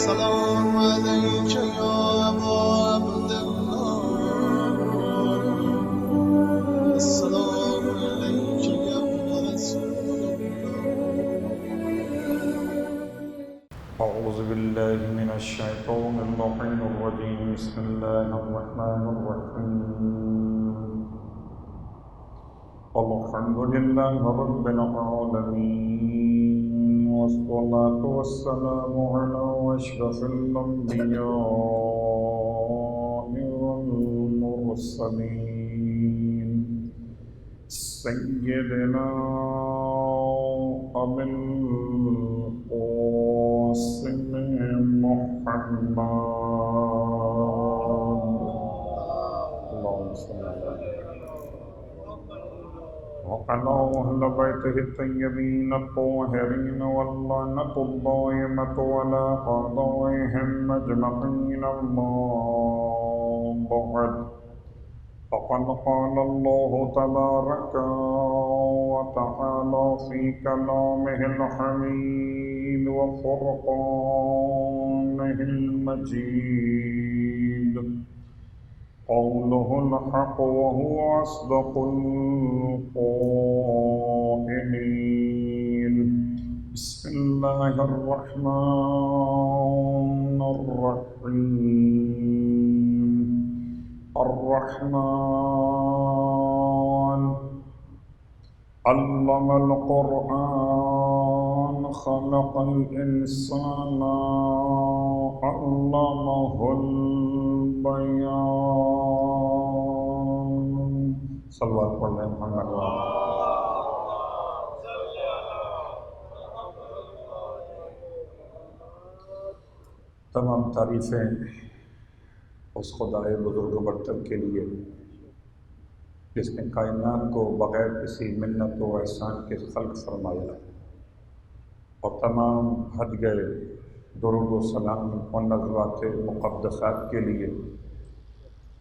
السلام عليك يا أبا عبد الله السلام عليك يا ابن رسول الله أعوذ بالله من الشيطان اللعين الرجيم بسم الله الرحمن الرحيم الحمد لله رب العالمين والصلاة والسلام على أشرف الأنبياء والمرسلين سيدنا أبي القاسم محمد اللهم صل على وعلى أهل بيته الطيبين الطاهرين واللعنة الدائمة على أعدائهم أجمعين أما بعد فقد قال الله تبارك وتعالى في كلامه الحميد وفرقانه المجيد قوله الحق وهو أصدق القائلين بسم الله الرحمن الرحيم الرحمن علم القرآن خلق الإنسان علمه البيان صلوات پڑھ لیں محمد تمام تعریفیں اس خدائے بزرگ و برتر کے لیے جس نے کائنات کو بغیر کسی منت و احسان کے خلق فرمایا اور تمام حج گئے درود و سلام و نظرات مقدسات کے لیے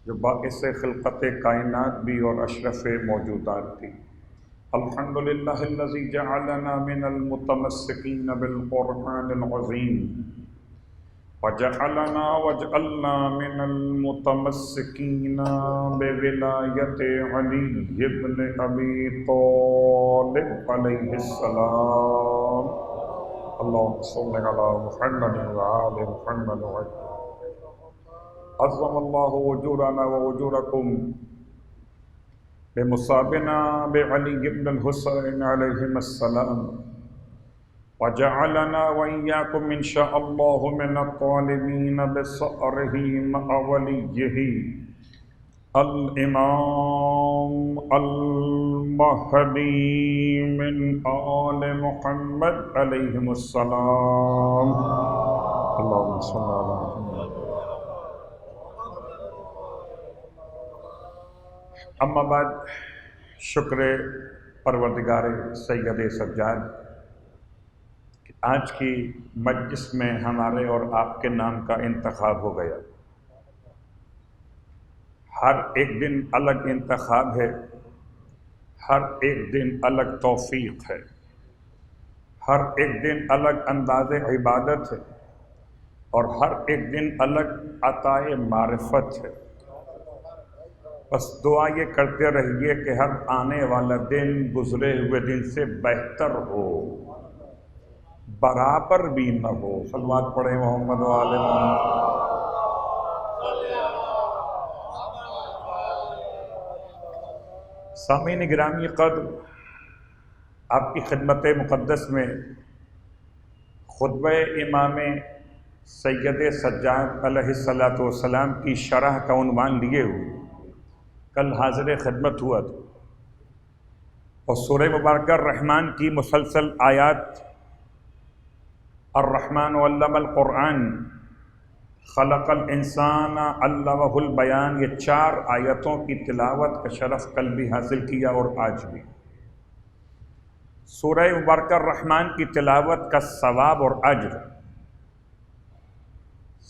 جو باعث خلقت کائنات بھی اور اشرف موجودات تھی الحمدللہ الذی جعلنا من المتمسکین بالقرآن العظیم وجعلنا من المتمسکین بولایت علی ابن ابی طالب علیہ السلام اللهم صل على محمد وآل محمد عظم الله أجورنا وأجوركم بمصابنا بعلي بن الحسين عليهم السلام وجعلنا وإياكم إن شاء الله من الطالبين بصأره مع وليه الإمام المهدي من آل محمد عليهم السلام اللهم صل على محمد اما بعد شکر پروردگار سید سجاد آج کی مجلس میں ہمارے اور آپ کے نام کا انتخاب ہو گیا ہر ایک دن الگ انتخاب ہے ہر ایک دن الگ توفیق ہے ہر ایک دن الگ انداز عبادت ہے اور ہر ایک دن الگ عطائے معرفت ہے بس دعا یہ کرتے رہیے کہ ہر آنے والا دن گزرے ہوئے دن سے بہتر ہو برابر بھی نہ ہو صلوات پڑھیں محمد و آل محمد سامعین گرامی قدر آپ کی خدمت مقدس میں خطبہ امام سید سجاد علیہ السلام کی شرح کا عنوان لیے ہوئے کل حاضر خدمت ہوا تھا اور سورہ مبارکہ الرحمن کی مسلسل آیات الرحمن علم القرآن خلق الانسان علمہ البیان یہ 4 آیتوں کی تلاوت کا شرف کل بھی حاصل کیا اور آج بھی سورہ مبارکہ الرحمن کی تلاوت کا ثواب اور اجر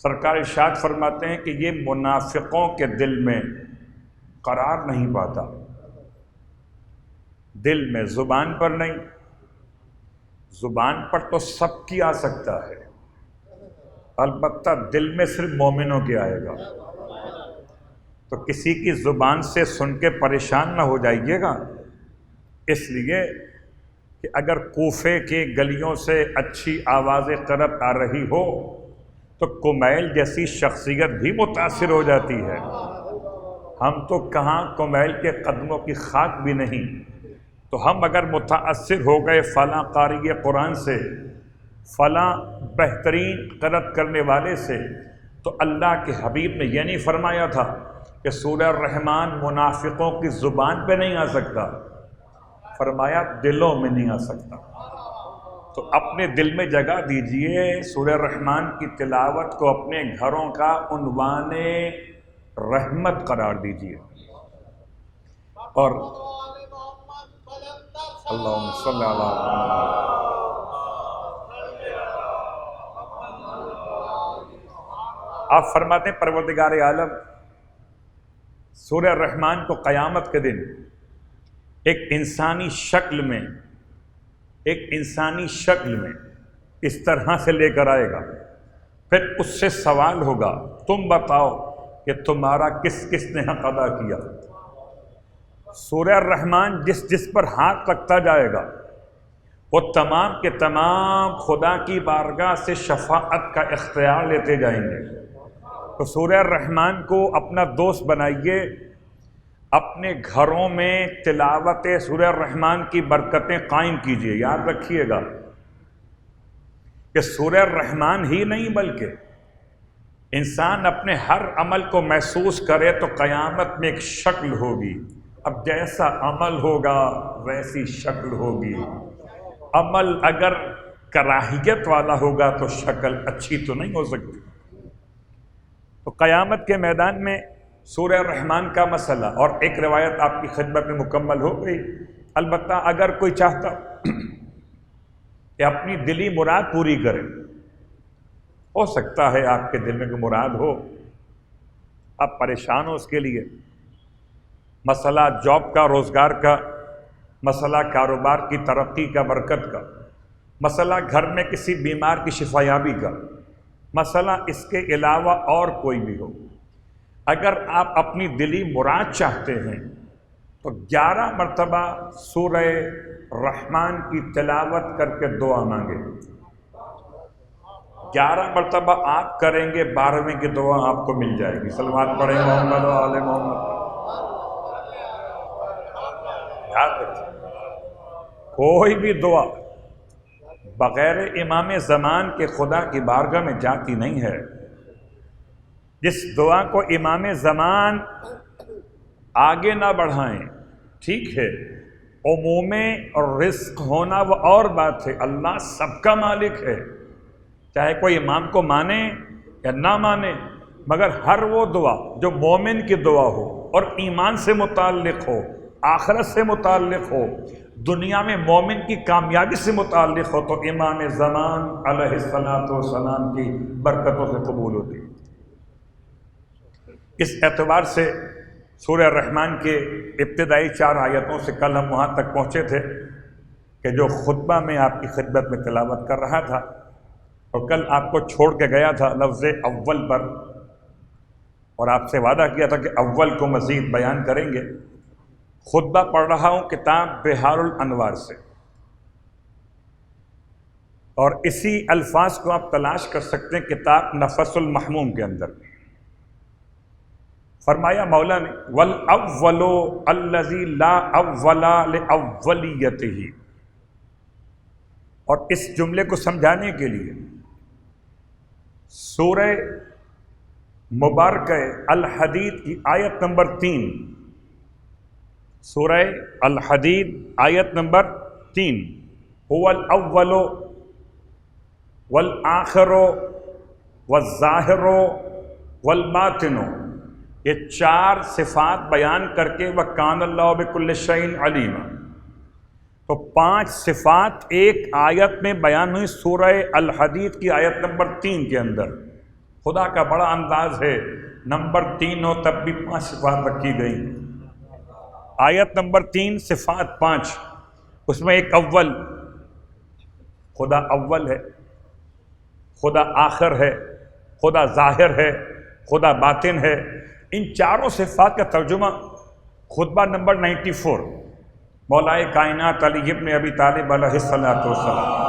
سرکار ارشاد فرماتے ہیں کہ یہ منافقوں کے دل میں قرار نہیں پاتا دل میں زبان پر نہیں زبان پر تو سب کی آ سکتا ہے البتہ دل میں صرف مومنوں کے آئے گا۔ تو کسی کی زبان سے سن کے پریشان نہ ہو جائیے گا، اس لیے کہ اگر کوفے کے گلیوں سے اچھی آواز قرب آ رہی ہو تو کمیل جیسی شخصیت بھی متاثر ہو جاتی ہے۔ ہم تو کہاں کمیل کے قدموں کی خاک بھی نہیں، تو ہم اگر متاثر ہو گئے فلاں قاری قرآن سے، فلاں بہترین قرأت کرنے والے سے، تو اللہ کے حبیب نے یہ نہیں فرمایا تھا کہ سورہ الرحمن منافقوں کی زبان پہ نہیں آ سکتا، فرمایا دلوں میں نہیں آ سکتا۔ تو اپنے دل میں جگہ دیجئے، سورہ الرحمن کی تلاوت کو اپنے گھروں کا عنوان رحمت قرار دیجئے۔ اور اللہم صلی علی محمد۔ آپ فرماتے ہیں پروردگار عالم سورہ الرحمن کو قیامت کے دن ایک انسانی شکل میں اس طرح سے لے کر آئے گا، پھر اس سے سوال ہوگا تم بتاؤ کہ تمہارا کس کس نے حق ادا کیا۔ سورہ الرحمن جس پر ہاتھ رکھتا جائے گا وہ تمام کے تمام خدا کی بارگاہ سے شفاعت کا اختیار لیتے جائیں گے۔ تو سورہ الرحمن کو اپنا دوست بنائیے، اپنے گھروں میں تلاوت سورہ الرحمن کی برکتیں قائم کیجیے۔ یاد رکھیے گا کہ سورہ الرحمن ہی نہیں بلکہ انسان اپنے ہر عمل کو محسوس کرے تو قیامت میں ایک شکل ہوگی۔ اب جیسا عمل ہوگا ویسی شکل ہوگی۔ عمل اگر کراہیت والا ہوگا تو شکل اچھی تو نہیں ہو سکتی۔ تو قیامت کے میدان میں سورہ الرحمن کا مسئلہ، اور ایک روایت آپ کی خدمت میں مکمل ہو گئی۔ البتہ اگر کوئی چاہتا کہ اپنی دلی مراد پوری کرے، ہو سکتا ہے آپ کے دل میں کوئی مراد ہو، آپ پریشان ہو اس کے لیے، مسئلہ جاب کا، روزگار کا، مسئلہ کاروبار کی ترقی کا، برکت کا، مسئلہ گھر میں کسی بیمار کی شفا یابی کا، مسئلہ اس کے علاوہ اور کوئی بھی ہو، اگر آپ اپنی دلی مراد چاہتے ہیں تو 11 مرتبہ سورہ رحمان کی تلاوت کر کے دعا مانگے۔ 11 مرتبہ آپ کریں گے، 12ویں کی دعا آپ کو مل جائے گی۔ صلوات پڑھیں محمد و آل محمد۔ یاد رکھیں، کوئی بھی دعا بغیر امام زمان کے خدا کی بارگاہ میں جاتی نہیں ہے۔ جس دعا کو امام زمان آگے نہ بڑھائیں، ٹھیک ہے، عموم اور رزق ہونا وہ اور بات ہے، اللہ سب کا مالک ہے، چاہے کوئی امام کو مانے یا نہ مانے، مگر ہر وہ دعا جو مومن کی دعا ہو اور ایمان سے متعلق ہو، آخرت سے متعلق ہو، دنیا میں مومن کی کامیابی سے متعلق ہو، تو امام زمان علیہ السلام کی برکتوں سے قبول ہوتی ہے۔ اس اعتبار سے سورہ الرحمن کے ابتدائی 4 آیتوں سے کل ہم وہاں تک پہنچے تھے کہ جو خطبہ میں آپ کی خدمت میں تلاوت کر رہا تھا، اور کل آپ کو چھوڑ کے گیا تھا لفظ اول پر، اور آپ سے وعدہ کیا تھا کہ اول کو مزید بیان کریں گے۔ خطبہ پڑھ رہا ہوں کتاب بحار الانوار سے، اور اسی الفاظ کو آپ تلاش کر سکتے ہیں کتاب نفس المحموم کے اندر۔ فرمایا مولا نے وَالْأَوَّلُ الَّذِي لَا أَوَّلَ لِأَوَّلِيَّتِهِ، اور اس جملے کو سمجھانے کے لیے سورہ مبارکہ الحدید کی آیت نمبر 3، سورہ الحدید آیت نمبر 3، هُوَ الْأَوَّلُ وَالْآخِرُ وَالظَّاهِرُ وَالْبَاطِنُ، یہ 4 صفات بیان کر کے وَكَانَ اللَّهُ بِكُلِّ شَيْءٍ عَلِيمًا، تو 5 صفات ایک آیت میں بیان ہوئی سورہ الحدید کی آیت نمبر 3 کے اندر۔ خدا کا بڑا انداز ہے، نمبر 3 ہو تب بھی 5 صفات رکھی گئی۔ آیت نمبر 3 صفات 5، اس میں ایک اول، خدا اول ہے، خدا آخر ہے، خدا ظاہر ہے، خدا باطن ہے۔ ان چاروں صفات کا ترجمہ خطبہ نمبر 94 مولائے کائنات علی ابن ابی طالب علیہ الصلوۃ والسلام۔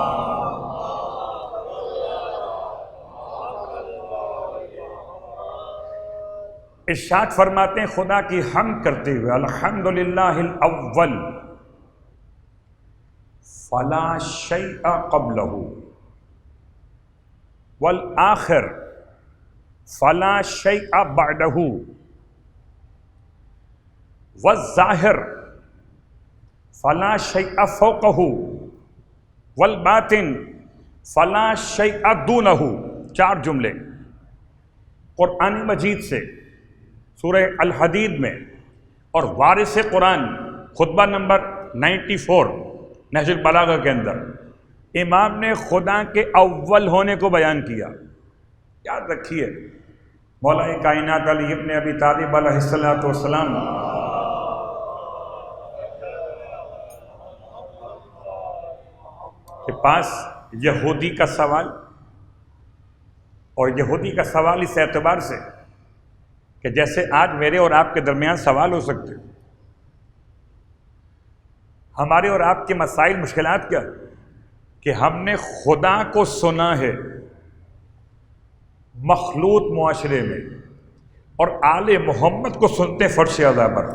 ارشاد فرماتے ہیں خدا کی حمد کرتے ہوئے، الحمدللہ الاول فلا شیء قبلہ والآخر فلا شیء بعدہ والظاہر فلا شیء فوقہ والباطن فلا شیء دونہ۔ 4 جملے قرآن مجید سے سورہ الحدید میں اور وارث قرآن خطبہ نمبر 94 نہج البلاغہ کے اندر امام نے خدا کے اول ہونے کو بیان کیا۔ یاد رکھیے مولا کائنات علی ابن ابی طالب علیہ الصلوۃ والسلام کے پاس یہودی کا سوال، اور یہودی کا سوال اس اعتبار سے کہ جیسے آج میرے اور آپ کے درمیان سوال ہو سکتے، ہمارے اور آپ کے مسائل مشکلات کیا کہ ہم نے خدا کو سنا ہے مخلوط معاشرے میں اور آل محمد کو سنتے فرش اعلیٰ پر،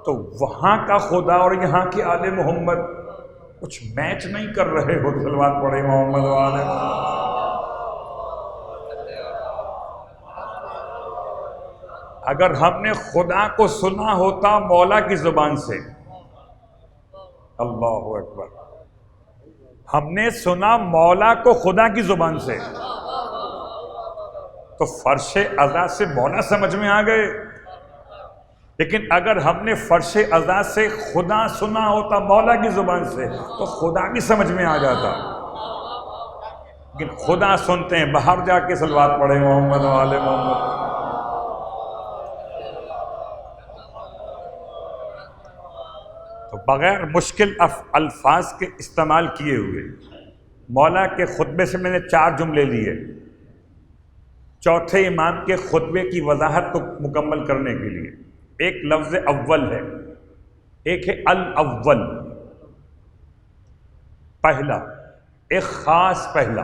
تو وہاں کا خدا اور یہاں کے آل محمد کچھ میچ نہیں کر رہے ہو۔ صلوات پڑھے محمد والے۔ اگر ہم نے خدا کو سنا ہوتا مولا کی زبان سے، اللہ اکبر، ہم نے سنا مولا کو خدا کی زبان سے، تو فرش عزا سے مولا سمجھ میں آ گئے۔ لیکن اگر ہم نے فرش عزا سے خدا سنا ہوتا مولا کی زبان سے تو خدا بھی سمجھ میں آ جاتا۔ لیکن خدا سنتے ہیں باہر جا کے۔ صلوات پڑھے محمد والے محمد۔ تو بغیر مشکل الفاظ کے استعمال کیے ہوئے مولا کے خطبے سے میں نے 4 جملے لیے، چوتھے امام کے خطبے کی وضاحت کو مکمل کرنے کے لیے۔ ایک لفظ اول ہے، ایک ہے الاول، پہلا، ایک خاص پہلا،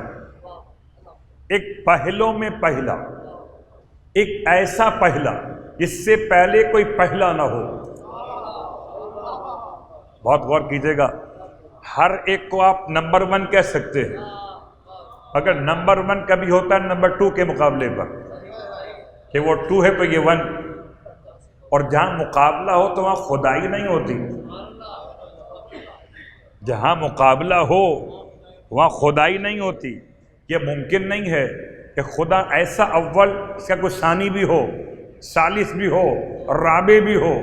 ایک پہلوں میں پہلا، ایک ایسا پہلا جس سے پہلے کوئی پہلا نہ ہو۔ بہت غور کیجیے گا، ہر ایک کو آپ نمبر 1 کہہ سکتے ہیں، اگر نمبر 1 کبھی ہوتا ہے نمبر 2 کے مقابلے پر، کہ وہ 2 ہے تو یہ 1، اور جہاں مقابلہ ہو تو وہاں خدائی نہیں ہوتی۔ جہاں مقابلہ ہو وہاں خدائی نہیں ہوتی۔ یہ ممکن نہیں ہے کہ خدا ایسا اول اس کا کوئی ثانی بھی ہو، ثالث بھی ہو، رابع بھی ہو۔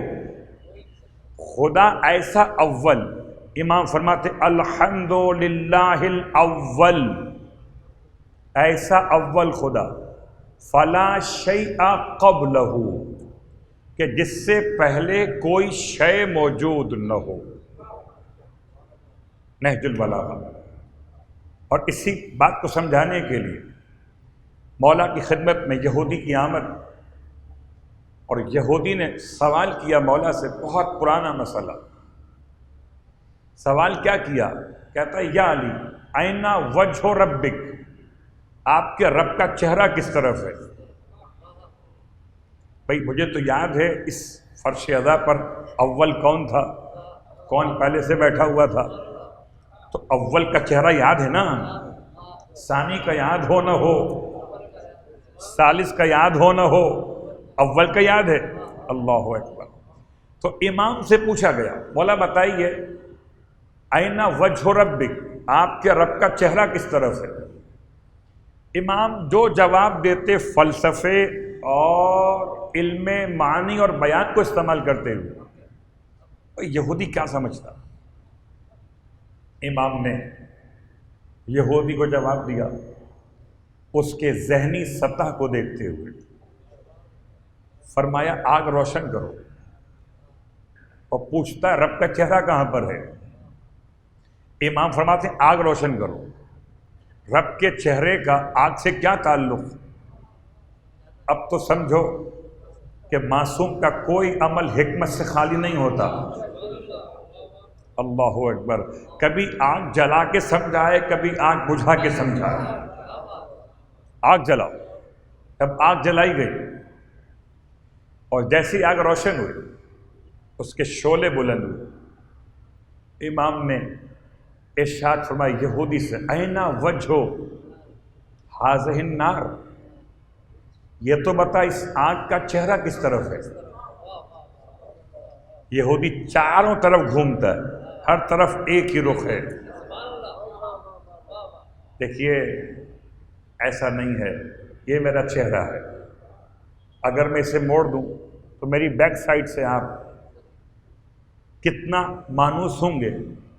خدا ایسا اول، امام فرماتے الحمدللہ الاول، ایسا اول خدا، فلا شیء قبلہ، کہ جس سے پہلے کوئی شے موجود نہ ہو۔ نہج البلاغہ۔ اور اسی بات کو سمجھانے کے لیے مولا کی خدمت میں یہودی کی آمد، اور یہودی نے سوال کیا مولا سے، بہت پرانا مسئلہ۔ سوال کیا کیا؟ کہتا ہے یا علی این وجہ ربک، آپ کے رب کا چہرہ کس طرف ہے؟ بھئی مجھے تو یاد ہے اس فرش عزا پر اول کون تھا، کون پہلے سے بیٹھا ہوا تھا، تو اول کا چہرہ یاد ہے نا، ثانی کا یاد ہو نہ ہو، ثالث کا یاد ہو نہ ہو، اول کا یاد ہے۔ اللہ اکبر۔ تو امام سے پوچھا گیا مولا بتائیے این وجہ ربک، آپ کے رب کا چہرہ کس طرف ہے؟ امام جو جواب دیتے فلسفے اور علم معنی اور بیان کو استعمال کرتے ہوئے، یہودی کیا سمجھتا؟ امام نے یہودی کو جواب دیا اس کے ذہنی سطح کو دیکھتے ہوئے، فرمایا آگ روشن کرو، اور پوچھتا ہے رب کا چہرہ کہاں پر ہے؟ امام فرماتے ہیں آگ روشن کرو، رب کے چہرے کا آگ سے کیا تعلق؟ اب تو سمجھو کہ معصوم کا کوئی عمل حکمت سے خالی نہیں ہوتا۔ اللہ اکبر۔ کبھی آگ جلا کے سمجھائے، کبھی آگ بجھا کے سمجھائے۔ آگ جلاؤ، اب آگ جلائی گئی اور جیسی آگ روشن ہوئی اس کے شعلے بلند ہوئے، امام نے ارشاد فرمایا یہودی سے، اینا وجہ ہذہ النار، یہ تو بتا اس آگ کا چہرہ کس طرف ہے۔ یہودی چاروں طرف گھومتا ہے، ہر طرف ایک ہی رخ ہے۔ دیکھیے ایسا نہیں ہے، یہ میرا چہرہ ہے، اگر میں اسے موڑ دوں تو میری بیک سائڈ سے آپ کتنا مانوس ہوں گے۔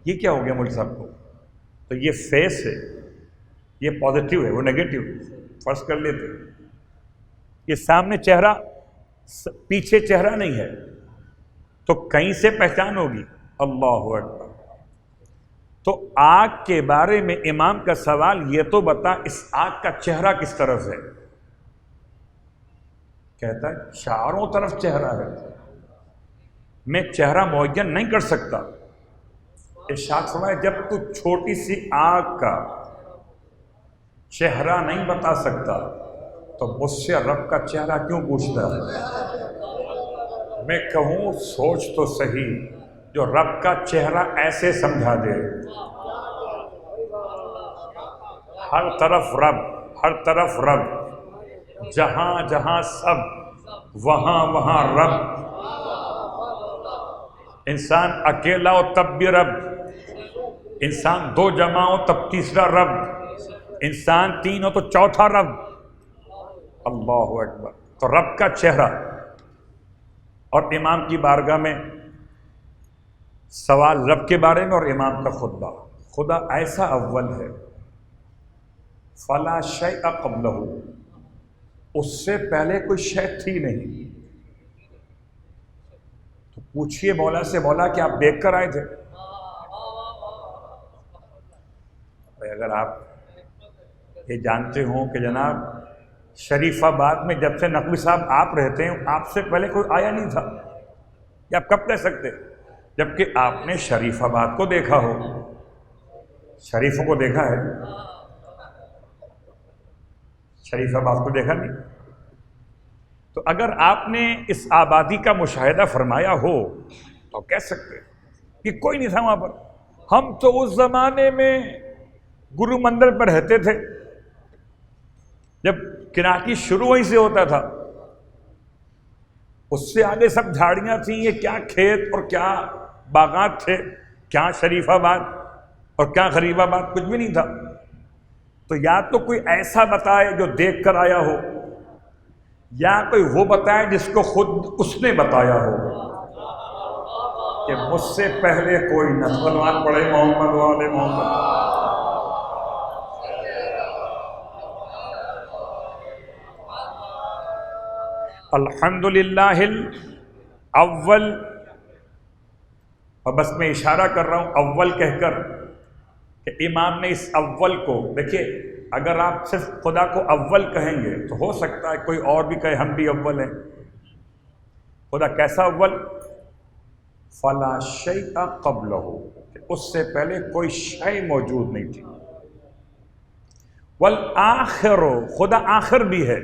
یہ کیا ہو گیا مول صاحب کو؟ تو یہ فیس ہے، یہ پازیٹیو ہے، وہ نیگیٹو فرض کر لیتے۔ یہ سامنے چہرہ، پیچھے چہرہ نہیں ہے، تو کہیں سے پہچان ہوگی۔ اللہ اکبر۔ تو آگ کے بارے میں امام کا سوال یہ تو بتا اس آگ کا چہرہ کس طرف ہے؟ کہتا ہے چاروں طرف چہرہ ہے، میں چہرہ معین نہیں کر سکتا۔ ارشاد فرمایا جب تو چھوٹی سی آگ کا چہرہ نہیں بتا سکتا تو مجھ سے رب کا چہرہ کیوں پوچھتا ہے؟ میں کہوں سوچ تو صحیح، جو رب کا چہرہ ایسے سمجھا دے، ہر طرف رب، ہر طرف رب، جہاں جہاں سب، وہاں وہاں رب۔ انسان اکیلا ہو تب بھی رب، انسان دو جمع ہو تب تیسرا رب، انسان تین ہو تو چوتھا رب۔ اللہ اکبر۔ تو رب کا چہرہ، اور امام کی بارگاہ میں سوال رب کے بارے میں اور امام کا خطبہ۔ خدا ایسا اول ہے، فلا شیء قبلہ، اس سے پہلے کوئی شے تھی نہیں۔ تو پوچھئے مولا سے، مولا کیا آپ دیکھ کر آئے تھے؟ اگر آپ یہ جانتے ہوں کہ جناب شریف آباد میں جب سے نقوی صاحب آپ رہتے ہیں آپ سے پہلے کوئی آیا نہیں تھا، یہ آپ کب کہہ سکتے؟ جبکہ آپ نے شریف آباد کو دیکھا ہو، شریفوں کو دیکھا ہے، شریف آباد کو دیکھا نہیں۔ تو اگر آپ نے اس آبادی کا مشاہدہ فرمایا ہو تو کہہ سکتے کہ کوئی نہیں تھا وہاں پر، ہم تو اس زمانے میں گرو مندر پر رہتے تھے جب کراچی شروع وہیں سے ہوتا تھا، اس سے آگے سب جھاڑیاں تھیں، یہ کیا کھیت اور کیا باغات تھے، کیا شریف آباد اور کیا غریب آباد، کچھ بھی نہیں تھا۔ تو یا تو کوئی ایسا بتائے جو دیکھ کر آیا ہو، یا کوئی وہ بتائے جس کو خود اس نے بتایا ہو کہ مجھ سے پہلے کوئی نہ۔ سلوات پڑھے محمد والے محمد۔ الحمدللہ الاول، اور بس میں اشارہ کر رہا ہوں اول کہہ کر کہ امام نے اس اول کو، دیکھیے اگر آپ صرف خدا کو اول کہیں گے تو ہو سکتا ہے کوئی اور بھی کہے ہم بھی اول ہیں۔ خدا کیسا اول؟ فلا شیء قبلہ، اس سے پہلے کوئی شے موجود نہیں تھی۔ والآخر، خدا آخر بھی ہے۔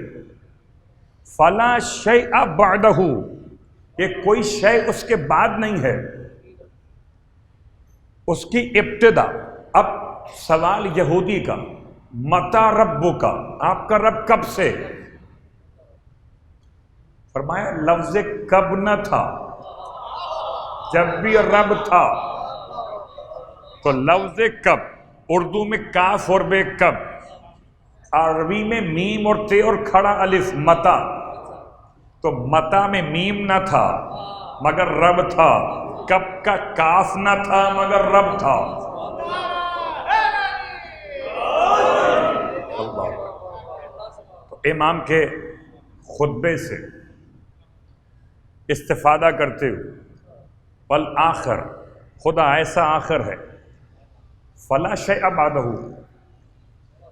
فلا شیء بعدہ، یہ کوئی شے اس کے بعد نہیں ہے، اس کی ابتدا۔ اب سوال یہودی کا، متی ربک، آپ کا رب کب سے؟ فرمایا لفظ کب نہ تھا، جب بھی رب تھا۔ تو لفظ کب اردو میں کاف اور بے کب، عربی میں میم اور تے اور کھڑا الف متا۔ تو متا میں میم نہ تھا مگر رب تھا، کب کا کاف نہ تھا مگر رب تھا۔ تو امام کے خطبے سے استفادہ کرتے ہوئے والآخر، خدا ایسا آخر ہے، فلا شیء بعدہ،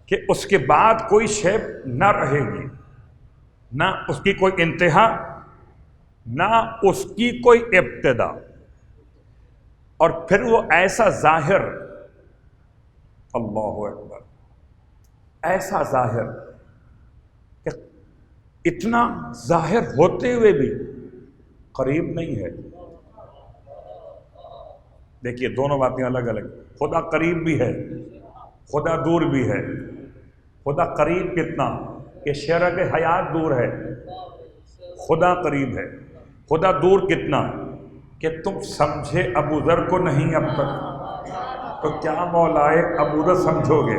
کہ اس کے بعد کوئی شے نہ رہے گی، نہ اس کی کوئی انتہا، نہ اس کی کوئی ابتدا، اور پھر وہ ایسا ظاہر، اللہ اکبر، ایسا ظاہر کہ اتنا ظاہر ہوتے ہوئے بھی قریب نہیں ہے۔ دیکھیے دونوں باتیں الگ الگ، خدا قریب بھی ہے، خدا دور بھی ہے۔ خدا قریب کتنا کہ شرک حیات دور ہے، خدا قریب ہے۔ خدا دور کتنا کہ تم سمجھے ابو ذر کو نہیں اب تک، تو کیا مولائے ابو ذر سمجھو گے؟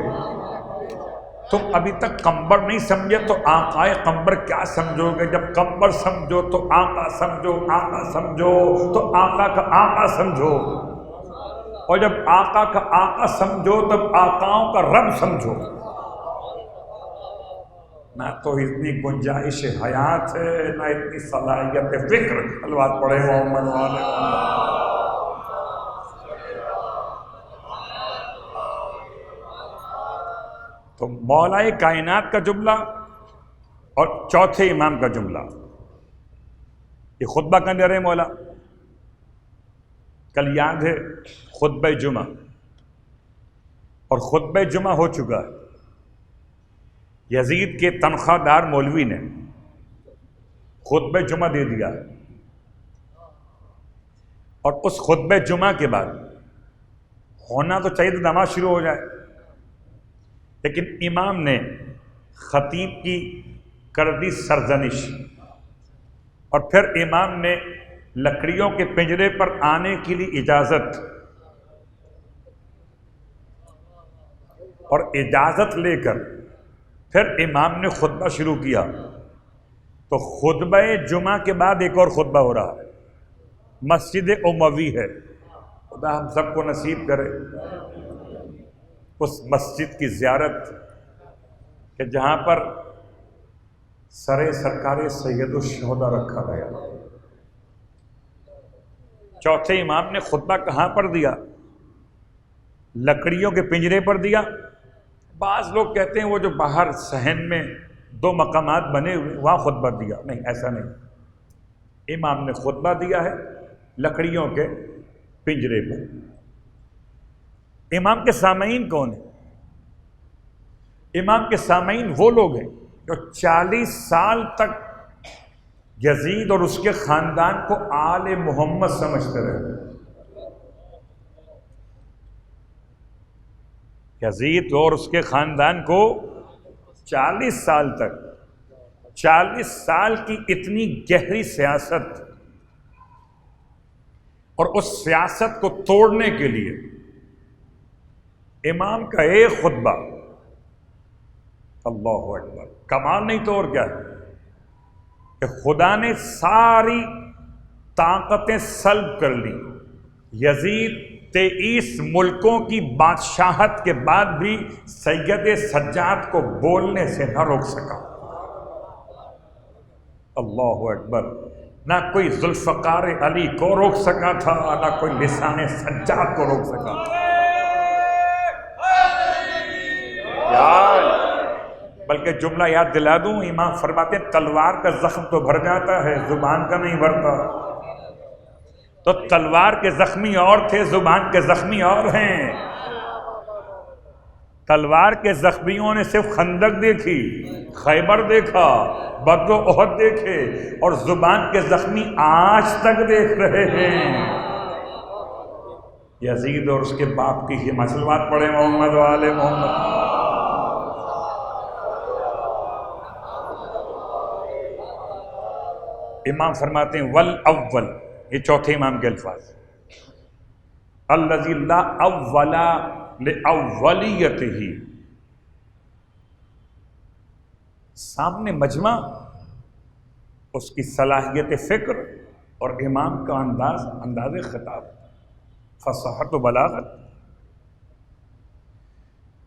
تم ابھی تک قمبر نہیں سمجھے تو آقائے قمبر کیا سمجھو گے؟ جب قمبر سمجھو تو آقا سمجھو، آقا سمجھو تو آقا کا آقا سمجھو، اور جب آقا کا آقا سمجھو تب آقاؤں کا رب سمجھو۔ نہ تو اتنی گنجائش حیات ہے، نہ اتنی صلاحیت فکر۔ الوات پڑھے محمد والے تو مولا کائنات کا جملہ اور چوتھے امام کا جملہ، یہ خطبہ کا اندر ہے مولا۔ کل یاد ہے خطبہ جمعہ، اور خطبہ جمعہ ہو چکا ہے۔ یزید کے تنخواہ دار مولوی نے خطبہ جمعہ دے دیا، اور اس خطبہ جمعہ کے بعد ہونا تو چاہیے تو نماز شروع ہو جائے، لیکن امام نے خطیب کی کر دی سرزنش، اور پھر امام نے لکڑیوں کے پنجرے پر آنے کے لیے اجازت، اور اجازت لے کر پھر امام نے خطبہ شروع کیا۔ تو خطبہ جمعہ کے بعد ایک اور خطبہ ہو رہا ہے، مسجد اموی ہے، خدا ہم سب کو نصیب کرے اس مسجد کی زیارت کہ جہاں پر سر سرکار سید الشہداء رکھا گیا۔ چوتھے امام نے خطبہ کہاں پر دیا؟ لکڑیوں کے پنجرے پر دیا۔ بعض لوگ کہتے ہیں وہ جو باہر صحن میں 2 مقامات بنے ہوئے وہاں خطبہ دیا، نہیں، ایسا نہیں۔ امام نے خطبہ دیا ہے لکڑیوں کے پنجرے پر۔ امام کے سامعین کون ہیں؟ امام کے سامعین وہ لوگ ہیں جو 40 سال تک یزید اور اس کے خاندان کو آل محمد سمجھتے رہے۔ یزید اور اس کے خاندان کو 40 سال تک، 40 سال کی اتنی گہری سیاست، اور اس سیاست کو توڑنے کے لیے امام کا ایک خطبہ، اللہ اکبر، کمال نہیں تو اور کیا ہے کہ خدا نے ساری طاقتیں سلب کر لی۔ یزید 23 ملکوں کی بادشاہت کے بعد بھی سید سجاد کو بولنے سے نہ روک سکا۔ اللہ اکبر، نہ کوئی ذوالفقار علی کو روک سکا تھا، نہ کوئی لسان سجاد کو روک سکا۔ بلکہ جملہ یاد دلا دوں، امام فرماتے ہیں تلوار کا زخم تو بھر جاتا ہے، زبان کا نہیں بھرتا۔ تو تلوار کے زخمی اور تھے، زبان کے زخمی اور ہیں۔ تلوار کے زخمیوں نے صرف خندق دیکھی، خیبر دیکھا، بدر و احد دیکھے، اور زبان کے زخمی آج تک دیکھ رہے ہیں۔ یزید اور اس کے باپ کی ہی مسلمات پڑھے محمد والے محمد۔ امام فرماتے ہیں والاول، یہ چوتھے امام کے الفاظ، الذی لا اول لاولیتہ، سامنے مجمع، اس کی صلاحیت فکر اور امام کا انداز خطاب، فصاحت و بلاغت۔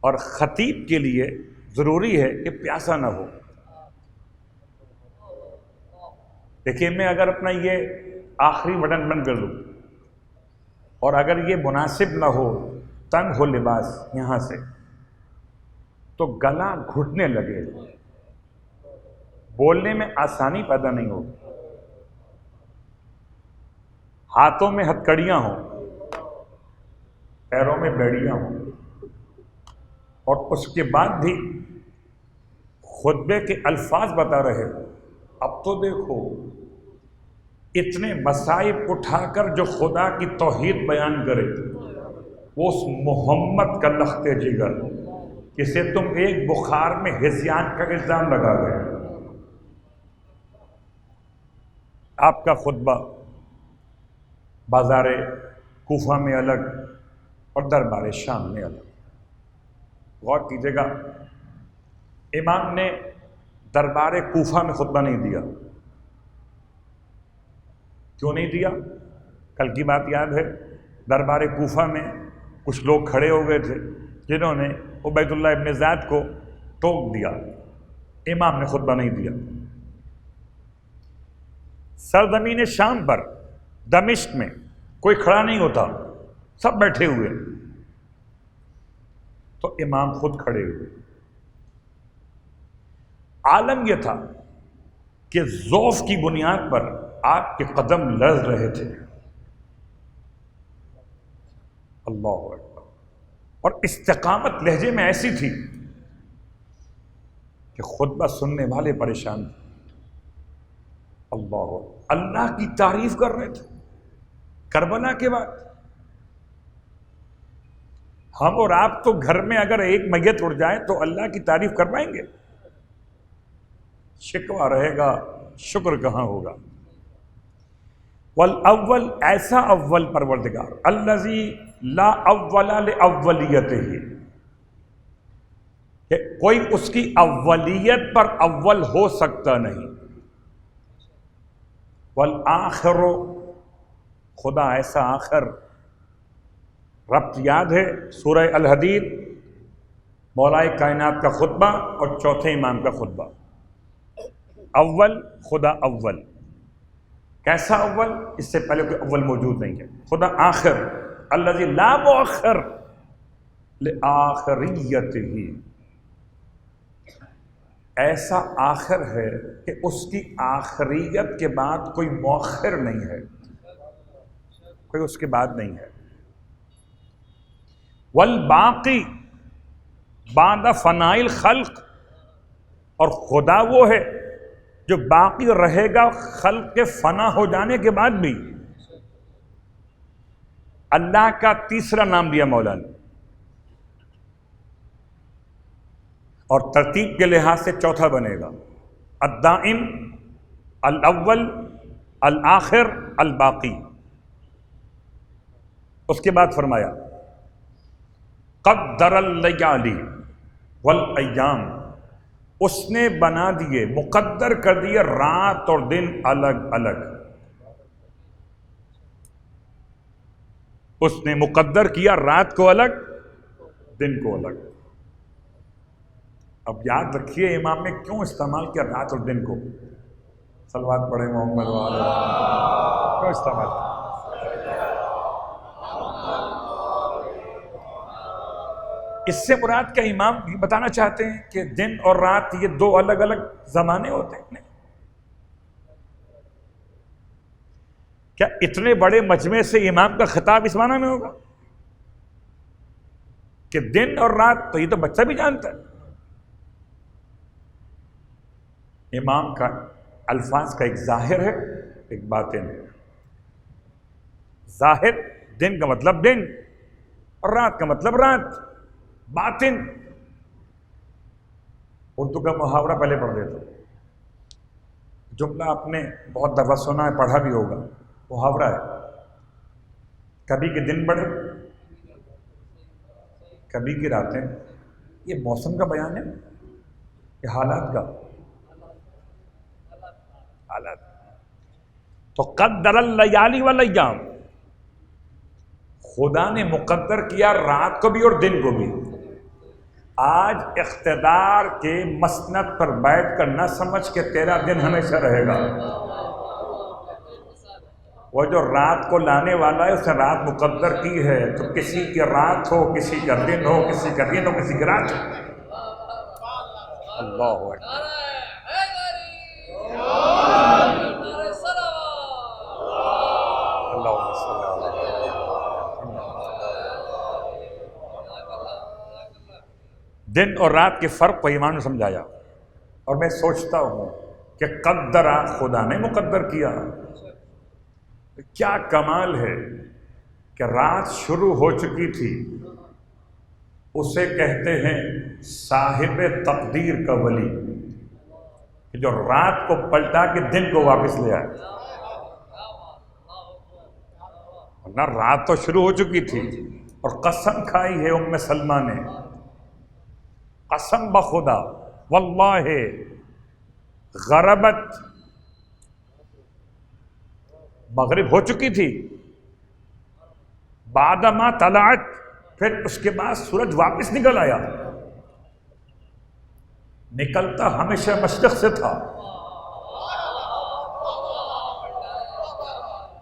اور خطیب کے لیے ضروری ہے کہ پیاسا نہ ہو۔ دیکھیے میں اگر اپنا یہ آخری بٹن بند کر لوں اور اگر یہ مناسب نہ ہو، تنگ ہو لباس یہاں سے، تو گلا گھٹنے لگے، بولنے میں آسانی پیدا نہیں ہوگی، ہاتھوں میں ہتھکڑیاں ہوں، پیروں میں بیڑیاں ہوں، اور اس کے بعد بھی خطبے کے الفاظ بتا رہے ہو۔ اب تو دیکھو اتنے مصائب اٹھا کر جو خدا کی توحید بیان کرے، وہ اس محمد کا لخت جگر جسے تم ایک بخار میں ہذیان کا الزام لگا گئے۔ آپ کا خطبہ بازار کوفہ میں الگ اور دربار شام میں الگ۔ غور کیجیے گا، امام نے دربار کوفہ میں خطبہ نہیں دیا۔ کیوں نہیں دیا؟ کل کی بات یاد ہے، دربار کوفہ میں کچھ لوگ کھڑے ہو گئے تھے جنہوں نے عبید اللہ ابن زیاد کو ٹوک دیا، امام نے خطبہ نہیں دیا۔ سرزمین شام پر دمشق میں کوئی کھڑا نہیں ہوتا، سب بیٹھے ہوئے، تو امام خود کھڑے ہوئے۔ عالم یہ تھا کہ ضعف کی بنیاد پر آپ کے قدم لرز رہے تھے۔ اللہ اکبر۔ اور استقامت لہجے میں ایسی تھی کہ خطبہ سننے والے پریشان تھے۔ اللہ کی تعریف کر رہے تھے کربلا کے بعد۔ ہم اور آپ تو گھر میں اگر ایک میت اڑ جائے تو اللہ کی تعریف کر پائیں گے؟ شکوہ رہے گا، شکر کہاں ہوگا؟ والاول، ایسا اول پروردگار، الذی لا اول لاولیتہ، کہ کوئی اس کی اولیت پر اول ہو سکتا نہیں۔ والآخر، خدا ایسا آخر۔ ربط یاد ہے سورہ الحدید، مولا کائنات کا خطبہ اور چوتھے امام کا خطبہ۔ اول، خدا اول۔ کیسا اول؟ اس سے پہلے کوئی اول موجود نہیں ہے۔ خدا آخر، الذی لا مؤخر لآخریتہ، ایسا آخر ہے کہ اس کی آخریت کے بعد کوئی مؤخر نہیں ہے، کوئی اس کے بعد نہیں ہے۔ والباقی بعد فناء الخلق، اور خدا وہ ہے جو باقی رہے گا خلق کے فنا ہو جانے کے بعد بھی۔ اللہ کا تیسرا نام دیا مولا نے، اور ترتیب کے لحاظ سے چوتھا بنے گا، الدائم، الاول، الآخر، الباقی۔ اس کے بعد فرمایا قدر اللیالی والایام، اس نے بنا دیے، مقدر کر دیے رات اور دن الگ الگ۔ اس نے مقدر کیا رات کو الگ، دن کو الگ۔ اب یاد رکھیے امام نے کیوں استعمال کیا رات اور دن کو؟ صلوات پڑھیں محمد وعلی، کیوں استعمال کیا؟ اس سے مراد کیا امام بھی بتانا چاہتے ہیں کہ دن اور رات یہ دو الگ الگ زمانے ہوتے ہیں؟ نہیں۔ کیا اتنے بڑے مجمع سے امام کا خطاب اس معنی میں ہوگا کہ دن اور رات؟ تو یہ تو بچہ بھی جانتا ہے۔ امام کا الفاظ کا ایک ظاہر ہے، ایک باطن ہے۔ ظاہر، دن کا مطلب دن اور رات کا مطلب رات۔ باطن، اردو کا محاورہ پہلے پڑھ دیتا ہوں، جملہ آپ نے بہت دفعہ سنا ہے، پڑھا بھی ہوگا، محاورہ ہے، کبھی کے دن بڑھے کبھی کی راتیں۔ یہ موسم کا بیان ہے، یہ حالات کا، حالات۔ تو قدر اللیالی والایام، خدا نے مقدر کیا رات کو بھی اور دن کو بھی۔ آج اقتدار کے مسند پر بیٹھ کر نہ سمجھ کہ تیرا دن ہمیشہ رہے گا۔ وہ جو رات کو لانے والا ہے اس نے رات مقدر کی ہے، تو کسی کی رات ہو، کسی کا دن ہو، کسی کا دن ہو، کسی کی رات ہو۔ اللہ اکبر. اللہم صلی اللہ علیہ وسلم. دن اور رات کے فرق کو ایمان نے سمجھایا. اور میں سوچتا ہوں کہ قدرا خدا نے مقدر کیا. کیا کمال ہے کہ رات شروع ہو چکی تھی، اسے کہتے ہیں صاحب تقدیر کا ولی، کہ جو رات کو پلٹا کے دن کو واپس لے آئے. ورنہ رات تو شروع ہو چکی تھی. اور قسم کھائی ہے ام سلمہ نے، قسم بخدا واللہ غربت، مغرب ہو چکی تھی، بعد ما طلعت، پھر اس کے بعد سورج واپس نکل آیا. نکلتا ہمیشہ مشرق سے تھا